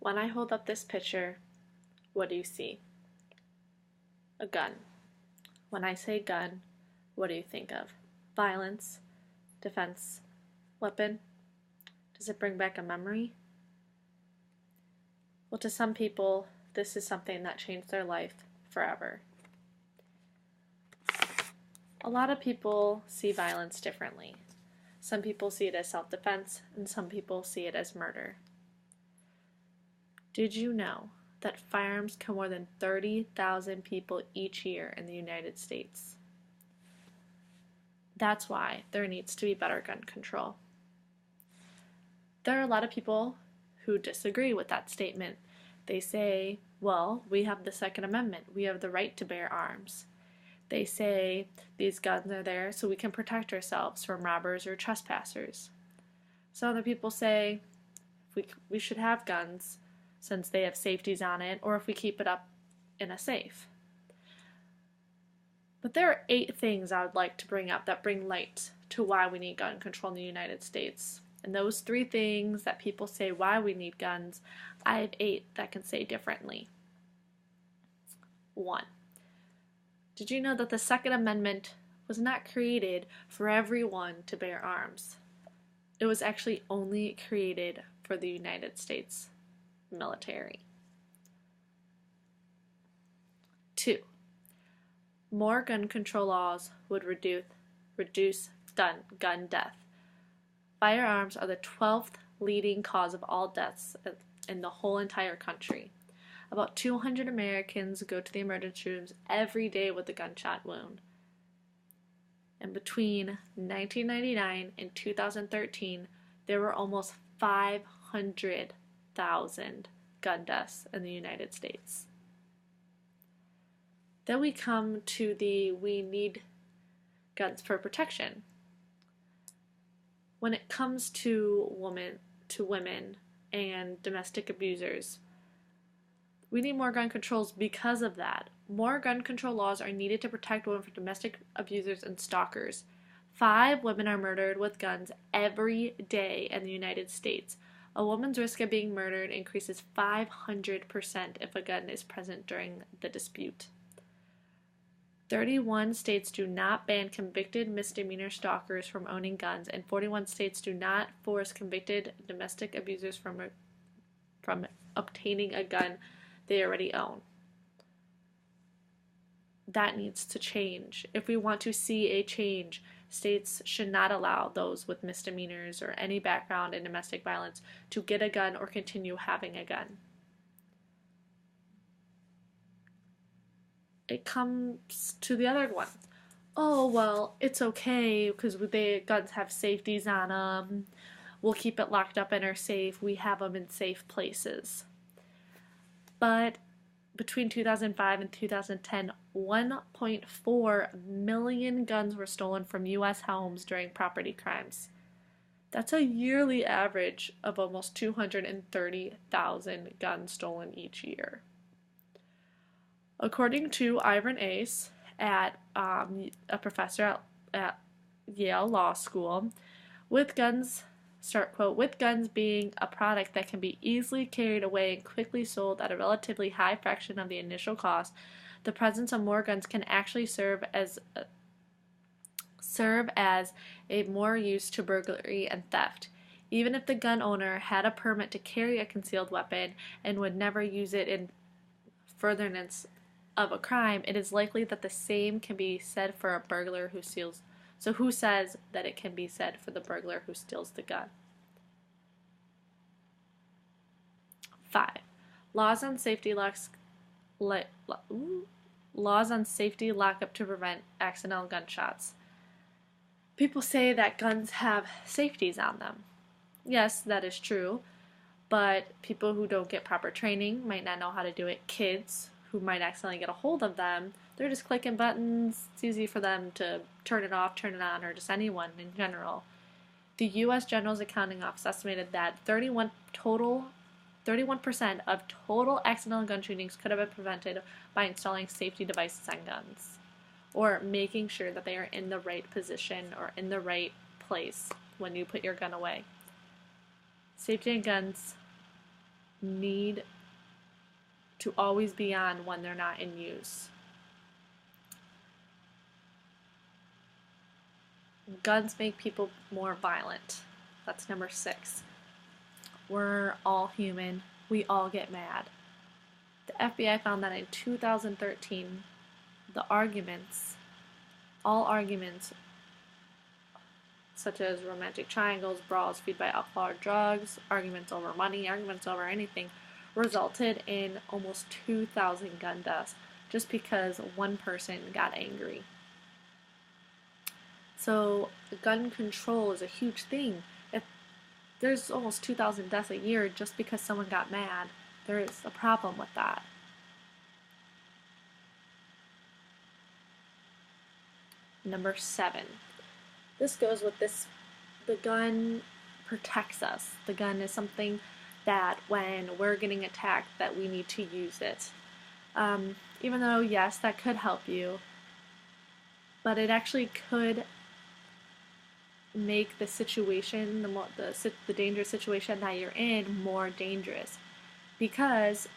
When I hold up this picture, what do you see? A gun. When I say gun, what do you think of? Violence, defense, weapon? Does it bring back a memory? Well, to some people, this is something that changed their life forever. A lot of people see violence differently. Some people see it as self-defense, and some people see it as murder. Did you know that firearms kill more than 30,000 people each year in the United States? That's why there needs to be better gun control. There are a lot of people who disagree with that statement. They say, well, we have the Second Amendment. We have the right to bear arms. They say these guns are there so we can protect ourselves from robbers or trespassers. Some other people say we should have guns since they have safeties on it, or if we keep it up in a safe. But there are 8 things I would like to bring up that bring light to why we need gun control in the United States. And those 3 things that people say why we need guns, I have 8 that can say differently. 1. Did you know that the Second Amendment was not created for everyone to bear arms? It was actually only created for the United States military. 2. More gun control laws would reduce gun death. Firearms are the 12th leading cause of all deaths in the whole entire country. About 200 Americans go to the emergency rooms every day with a gunshot wound. And between 1999 and 2013, there were almost 500,000 gun deaths in the United States. Then we come to we need guns for protection. When it comes to women and domestic abusers, we need more gun controls because of that. More gun control laws are needed to protect women from domestic abusers and stalkers. 5 women are murdered with guns every day in the United States. A woman's risk of being murdered increases 500% if a gun is present during the dispute. 31 states do not ban convicted misdemeanor stalkers from owning guns, and 41 states do not force convicted domestic abusers from obtaining a gun they already own. That needs to change. If we want to see a change, states should not allow those with misdemeanors or any background in domestic violence to get a gun or continue having a gun. It comes to the other one. Oh, well, it's okay because guns have safeties on them. We'll keep it locked up in our safe. We have them in safe places. But between 2005 and 2010, 1.4 million guns were stolen from U.S. homes during property crimes. That's a yearly average of almost 230,000 guns stolen each year. According to Ivan Ace, a professor at Yale Law School, with guns being a product that can be easily carried away and quickly sold at a relatively high fraction of the initial cost, the presence of more guns can actually serve as a more use to burglary and theft. Even if the gun owner had a permit to carry a concealed weapon and would never use it in furtherance of a crime, it is likely that the same can be said for a burglar who steals. So who says that it can be said for the burglar who steals the gun? 5. Laws on safety lock up to prevent accidental gunshots. People say that guns have safeties on them. Yes, that is true, but people who don't get proper training might not know how to do it. Kids who might accidentally get a hold of them, they're just clicking buttons. It's easy for them to turn it off, turn it on, or just anyone in general. The U.S. General's Accounting Office estimated that 31% of total accidental gun shootings could have been prevented by installing safety devices on guns, or making sure that they are in the right position or in the right place when you put your gun away. Safety in guns need to always be on when they're not in use. Guns make people more violent. That's number 6. We're all human. We all get mad. The FBI found that in 2013, all arguments, such as romantic triangles, brawls fueled by alcohol or drugs, arguments over money, arguments over anything, resulted in almost 2,000 gun deaths just because one person got angry. So gun control is a huge thing. If there's almost 2,000 deaths a year just because someone got mad, there is a problem with that. Number 7. This goes with this. The gun protects us. The gun is something that when we're getting attacked that we need to use it. Even though, yes, that could help you, but it actually could make the situation, the dangerous situation that you're in, more dangerous. Because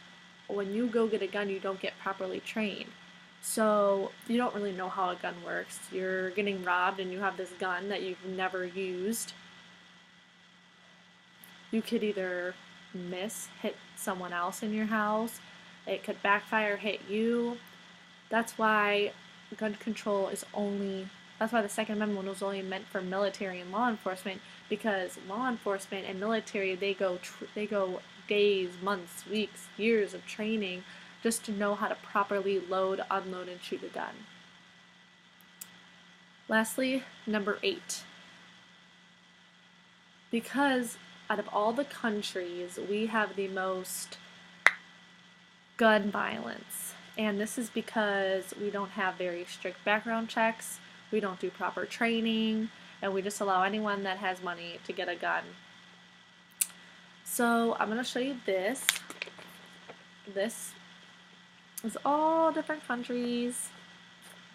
when you go get a gun, you don't get properly trained. So you don't really know how a gun works. You're getting robbed and you have this gun that you've never used. You could either hit someone else in your house. It could backfire, hit you. That's why gun control is that's why the Second Amendment was only meant for military and law enforcement, because law enforcement and military, they go days, months, weeks, years of training just to know how to properly load, unload, and shoot a gun. Lastly, number 8. Because out of all the countries, we have the most gun violence. And this is because we don't have very strict background checks, we don't do proper training, and we just allow anyone that has money to get a gun. So I'm going to show you this. This is all different countries,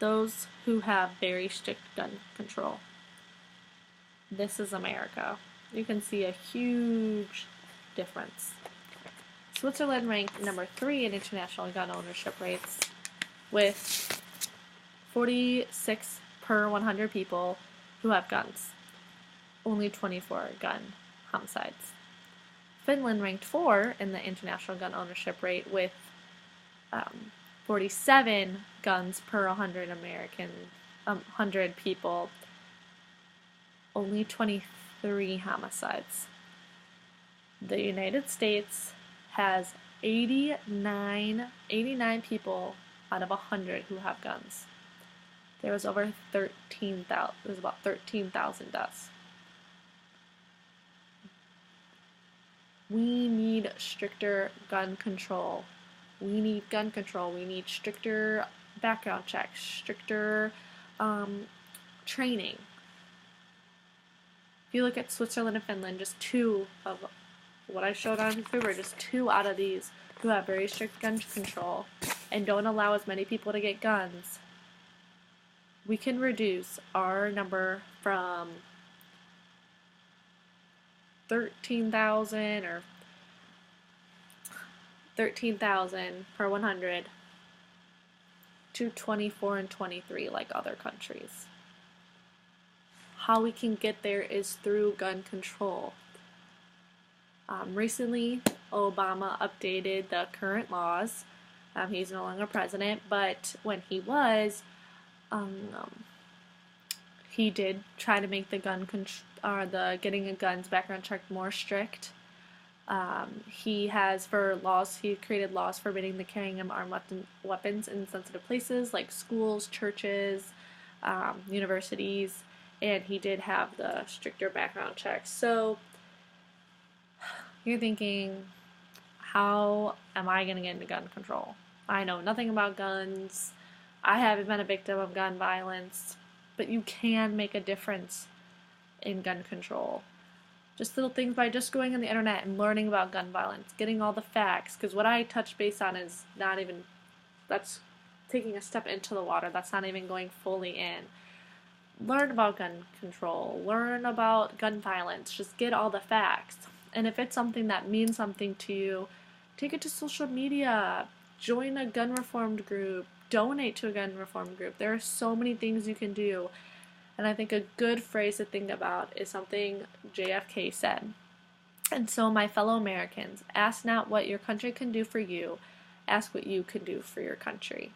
those who have very strict gun control. This is America. You can see a huge difference. Switzerland ranked number 3 in international gun ownership rates with 46 per 100 people who have guns. Only 24 gun homicides. Finland ranked 4 in the international gun ownership rate with 47 guns per 100 people. Only 23 homicides. The United States has 89 people out of 100 who have guns. There was about 13,000 deaths. We need stricter gun control. We need gun control. We need stricter background checks, stricter training. If you look at Switzerland and Finland, just 2 of what I showed on paper, just 2 out of these who have very strict gun control and don't allow as many people to get guns. We can reduce our number from 13,000 per 100 to 24 and 23 like other countries. How we can get there is through gun control. Recently, Obama updated the current laws. He's no longer president, but when he was, he did try to make the the getting a guns background check more strict. He created laws forbidding the carrying of armed weapons in sensitive places like schools, churches, universities, and he did have the stricter background checks. So you're thinking, how am I going to get into gun control? I know nothing about guns. I haven't been a victim of gun violence, but you can make a difference in gun control. Just little things by just going on the internet and learning about gun violence, getting all the facts, because what I touch base on is that's taking a step into the water. That's not even going fully in. Learn about gun control, learn about gun violence, just get all the facts. And if it's something that means something to you, take it to social media, join a gun reformed group, donate to a gun reform group. There are so many things you can do. And I think a good phrase to think about is something JFK said. And so, my fellow Americans, ask not what your country can do for you, ask what you can do for your country.